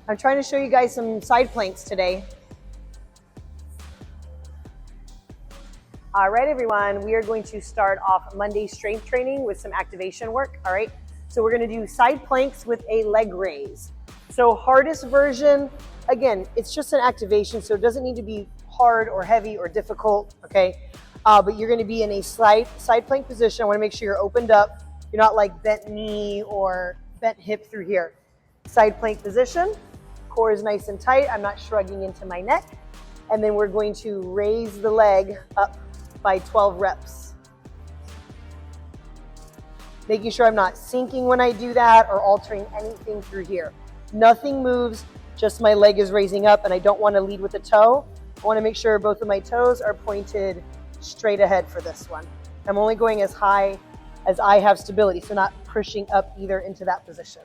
I'm trying to show you guys some side planks today. All right, everyone, we are going to start off Monday's strength training with some activation work, all right? So we're gonna do side planks with a leg raise. So hardest version, again, it's just an activation, so it doesn't need to be hard or heavy or difficult, okay? But you're gonna be in a side plank position. I wanna make sure you're opened up. You're not like bent knee or bent hip through here. Side plank position, core is nice and tight. I'm not shrugging into my neck. And then we're going to raise the leg up by 12 reps. Making sure I'm not sinking when I do that or altering anything through here. Nothing moves, just my leg is raising up, and I don't want to lead with a toe. I want to make sure both of my toes are pointed straight ahead for this one. I'm only going as high as I have stability, so not pushing up either into that position.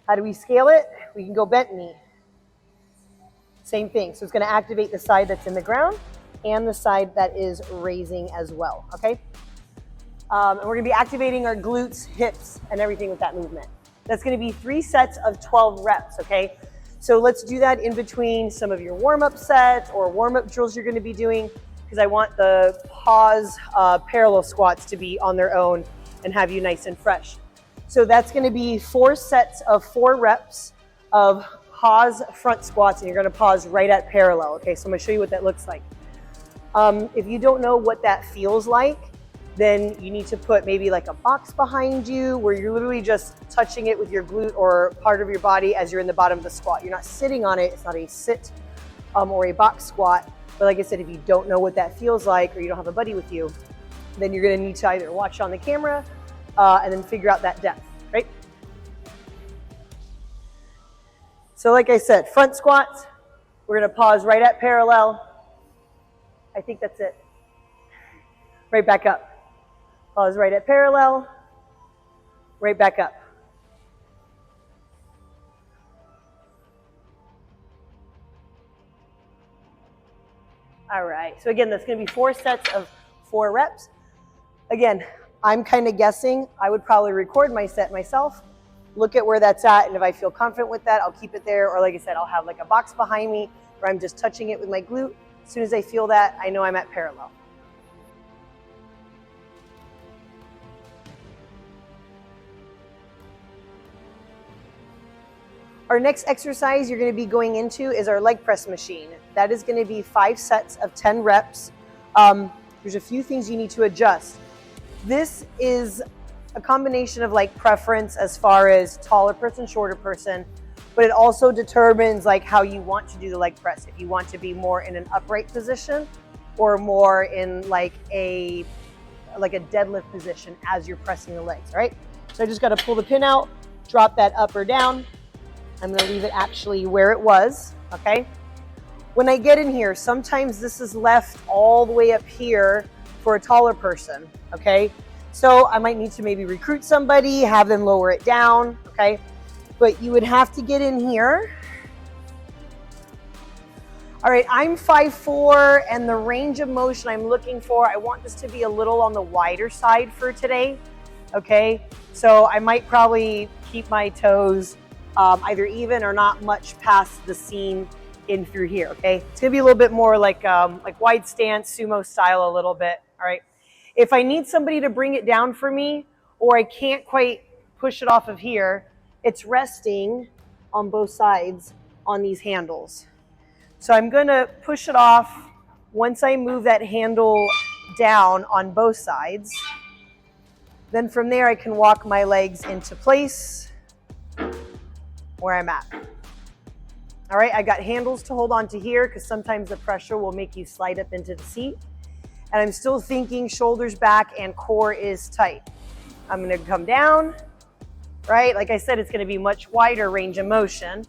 How do we scale it? We can go bent knee. Same thing, so it's going to activate the side that's in the ground and the side that is raising as well, okay? And we're gonna be activating our glutes, hips, and everything with that movement. That's gonna be 3 sets of 12 reps, okay? So let's do that in between some of your warm-up sets or warm-up drills you're gonna be doing, because I want the pause parallel squats to be on their own and have you nice and fresh. So that's gonna be 4 sets of 4 reps of pause front squats, and you're gonna pause right at parallel, okay? So I'm gonna show you what that looks like. If you don't know what that feels like, then you need to put maybe like a box behind you where you're literally just touching it with your glute or part of your body as you're in the bottom of the squat. You're not sitting on it. It's not a sit or a box squat. But like I said, if you don't know what that feels like or you don't have a buddy with you, then you're gonna need to either watch on the camera and then figure out that depth, right? So like I said, front squats, we're gonna pause right at parallel. I think that's it. Right back up. Pause right at parallel. Right back up. All right, so again, that's gonna be 4 sets of 4 reps. Again, I'm kind of guessing. I would probably record my set myself, look at where that's at, and if I feel confident with that, I'll keep it there. Or like I said, I'll have like a box behind me where I'm just touching it with my glute. As soon as I feel that, I know I'm at parallel. Our next exercise you're going to be going into is our leg press machine. That is going to be 5 sets of 10 reps. There's a few things you need to adjust. This is a combination of like preference as far as taller person, shorter person, but it also determines like how you want to do the leg press. If you want to be more in an upright position or more in like a deadlift position as you're pressing the legs, right? So I just got to pull the pin out, drop that up or down. I'm gonna leave it actually where it was, okay? When I get in here, sometimes this is left all the way up here for a taller person, okay? So I might need to maybe recruit somebody, have them lower it down, okay? But you would have to get in here. All right, I'm 5'4", and the range of motion I'm looking for, I want this to be a little on the wider side for today, okay? So I might probably keep my toes either even or not much past the seam in through here, okay? It's gonna be a little bit more like wide stance, sumo style a little bit, all right? If I need somebody to bring it down for me, or I can't quite push it off of here, it's resting on both sides on these handles. So I'm gonna push it off once I move that handle down on both sides. Then from there I can walk my legs into place where I'm at. All right, I got handles to hold on to here because sometimes the pressure will make you slide up into the seat. And I'm still thinking shoulders back and core is tight. I'm gonna come down, right? Like I said, it's gonna be much wider range of motion,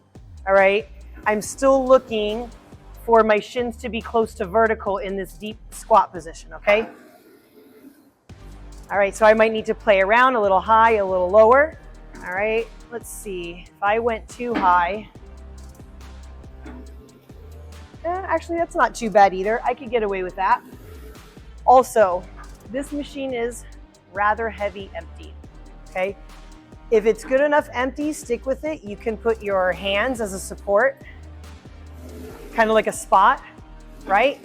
all right? I'm still looking for my shins to be close to vertical in this deep squat position, okay? All right, so I might need to play around a little high, a little lower. All right, let's see. If I went too high, actually that's not too bad either. I could get away with that. Also, this machine is rather heavy empty, okay? If it's good enough empty, stick with it. You can put your hands as a support, kind of like a spot, right?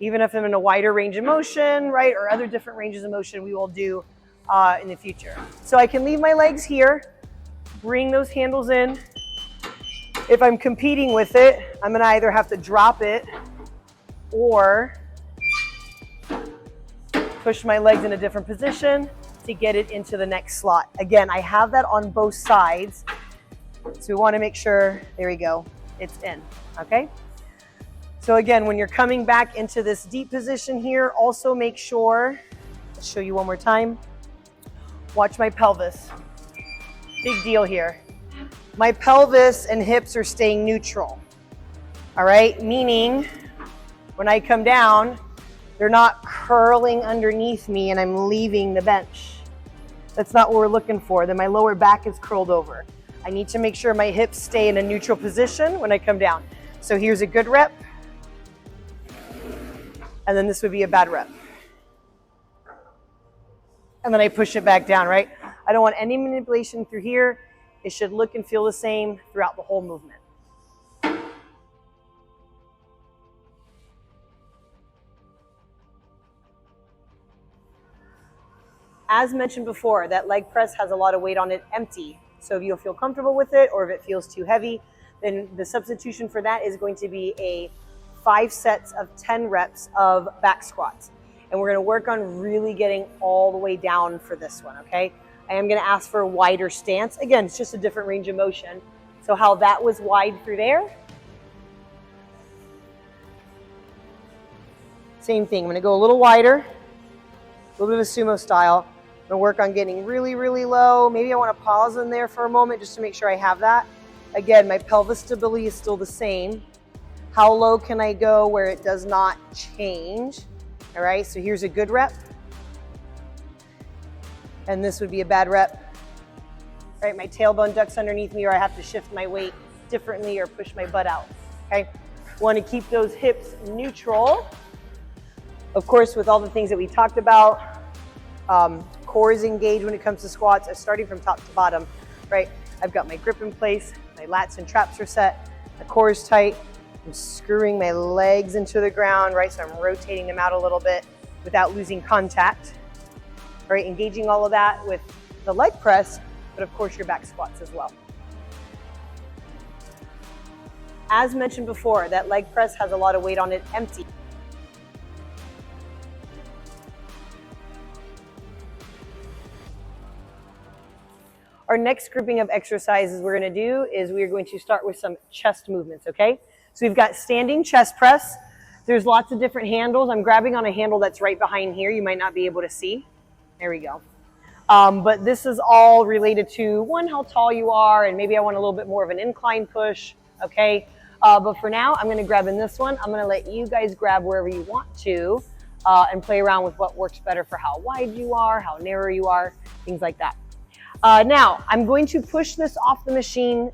Even if I'm in a wider range of motion, right, or other different ranges of motion we will do in the future. So I can leave my legs here, bring those handles in. If I'm competing with it, I'm gonna either have to drop it or push my legs in a different position to get it into the next slot. Again, I have that on both sides. So we wanna make sure, there we go, it's in, okay? So again, when you're coming back into this deep position here, also make sure, let's show you one more time. Watch my pelvis. Big deal here. My pelvis and hips are staying neutral. All right, meaning when I come down, they're not curling underneath me and I'm leaving the bench. That's not what we're looking for. Then my lower back is curled over. I need to make sure my hips stay in a neutral position when I come down. So here's a good rep. And then this would be a bad rep. And then I push it back down, right? I don't want any manipulation through here. It should look and feel the same throughout the whole movement. As mentioned before, that leg press has a lot of weight on it empty. So if you'll feel comfortable with it or if it feels too heavy, then the substitution for that is going to be a 5 sets of 10 reps of back squats. And we're gonna work on really getting all the way down for this one, okay? I am gonna ask for a wider stance. Again, it's just a different range of motion. So how that was wide through there. Same thing, I'm gonna go a little wider, a little bit of a sumo style. I'm gonna work on getting really, really low. Maybe I wanna pause in there for a moment just to make sure I have that. Again, my pelvis stability is still the same. How low can I go where it does not change? All right, so here's a good rep. And this would be a bad rep. All right, my tailbone ducks underneath me or I have to shift my weight differently or push my butt out, okay? Want to keep those hips neutral. Of course, with all the things that we talked about, core is engaged when it comes to squats. I'm starting from top to bottom, right? I've got my grip in place, my lats and traps are set, the core is tight. I'm screwing my legs into the ground, right? So I'm rotating them out a little bit without losing contact, right? Engaging all of that with the leg press, but of course your back squats as well. As mentioned before, that leg press has a lot of weight on it empty. Our next grouping of exercises we're gonna do is we're going to start with some chest movements, okay? So we've got standing chest press. There's lots of different handles. I'm grabbing on a handle that's right behind here. You might not be able to see. There we go. But this is all related to, one, how tall you are, and maybe I want a little bit more of an incline push, okay? But for now, I'm gonna grab in this one. I'm gonna let you guys grab wherever you want to and play around with what works better for how wide you are, how narrow you are, things like that. Now, I'm going to push this off the machine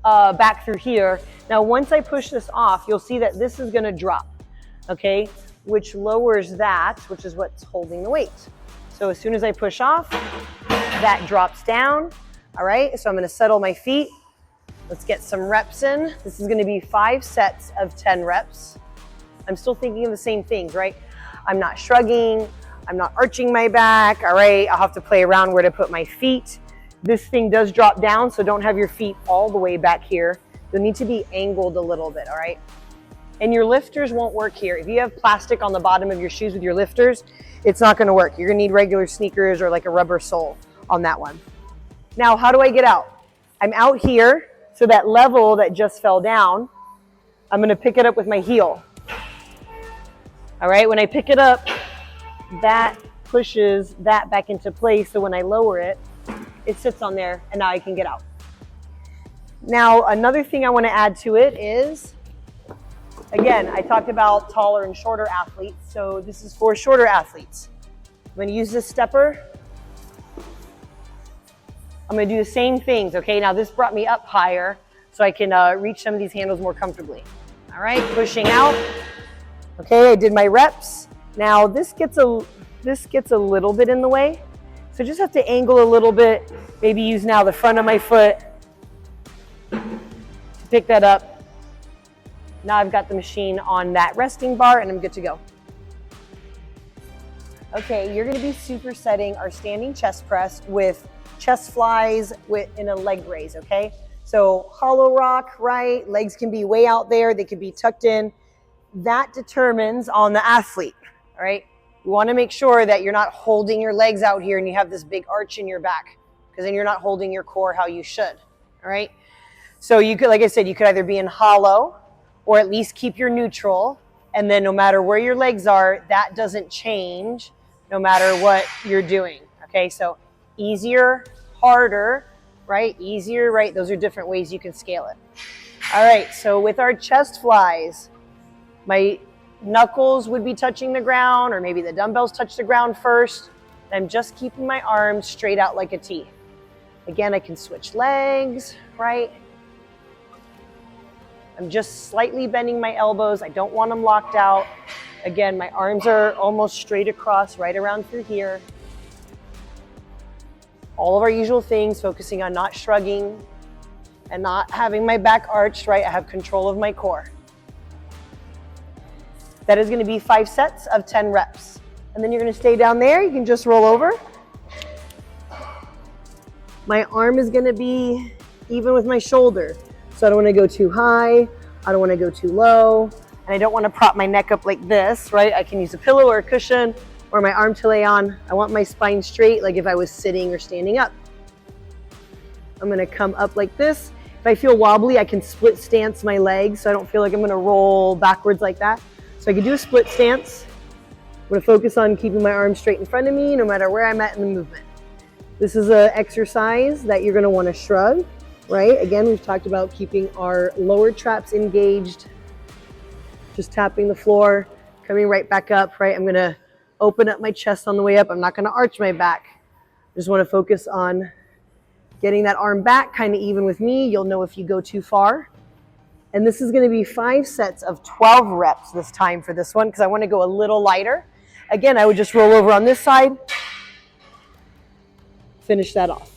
back through here. Now, once I push this off, you'll see that this is gonna drop, okay? Which lowers that, which is what's holding the weight. So as soon as I push off, that drops down, all right? So I'm gonna settle my feet. Let's get some reps in. This is gonna be 5 sets of 10 reps. I'm still thinking of the same things, right? I'm not shrugging, I'm not arching my back, all right? I'll have to play around where to put my feet. This thing does drop down, so don't have your feet all the way back here. You'll need to be angled a little bit, all right? And your lifters won't work here. If you have plastic on the bottom of your shoes with your lifters, it's not gonna work. You're gonna need regular sneakers or like a rubber sole on that one. Now, how do I get out? I'm out here, so that level that just fell down, I'm gonna pick it up with my heel. All right, when I pick it up, that pushes that back into place, so when I lower it, it sits on there, and now I can get out. Now, another thing I wanna add to it is, again, I talked about taller and shorter athletes, so this is for shorter athletes. I'm gonna use this stepper. I'm gonna do the same things, okay? Now this brought me up higher, so I can reach some of these handles more comfortably. All right, pushing out. Okay, I did my reps. Now this gets a little bit in the way, So just have to angle a little bit, maybe use now the front of my foot to pick that up. Now I've got the machine on that resting bar and I'm good to go. Okay, you're gonna be supersetting our standing chest press with chest flies in a leg raise, okay? So hollow rock, right? Legs can be way out there, they could be tucked in. That determines on the athlete, all right? You wanna make sure that you're not holding your legs out here and you have this big arch in your back, because then you're not holding your core how you should, all right? So you could, like I said, you could either be in hollow or at least keep your neutral, and then no matter where your legs are, that doesn't change no matter what you're doing, okay? So easier, harder, right? Easier, right? Those are different ways you can scale it. All right, so with our chest flies, my knuckles would be touching the ground, or maybe the dumbbells touch the ground first. I'm just keeping my arms straight out like a T. Again, I can switch legs, right? I'm just slightly bending my elbows. I don't want them locked out. Again, my arms are almost straight across, right around through here. All of our usual things, focusing on not shrugging and not having my back arched, right? I have control of my core. That is going to be 5 sets of 10 reps. And then you're going to stay down there. You can just roll over. My arm is going to be even with my shoulder. So I don't want to go too high. I don't want to go too low. And I don't want to prop my neck up like this, right? I can use a pillow or a cushion or my arm to lay on. I want my spine straight, like if I was sitting or standing up. I'm going to come up like this. If I feel wobbly, I can split stance my legs so I don't feel like I'm going to roll backwards like that. So I can do a split stance. I'm going to focus on keeping my arms straight in front of me no matter where I'm at in the movement. This is an exercise that you're going to want to shrug, right? Again, we've talked about keeping our lower traps engaged. Just tapping the floor, coming right back up, right? I'm going to open up my chest on the way up. I'm not going to arch my back. Just want to focus on getting that arm back kind of even with me. You'll know if you go too far. And this is going to be 5 sets of 12 reps this time for this one because I want to go a little lighter. Again, I would just roll over on this side, finish that off.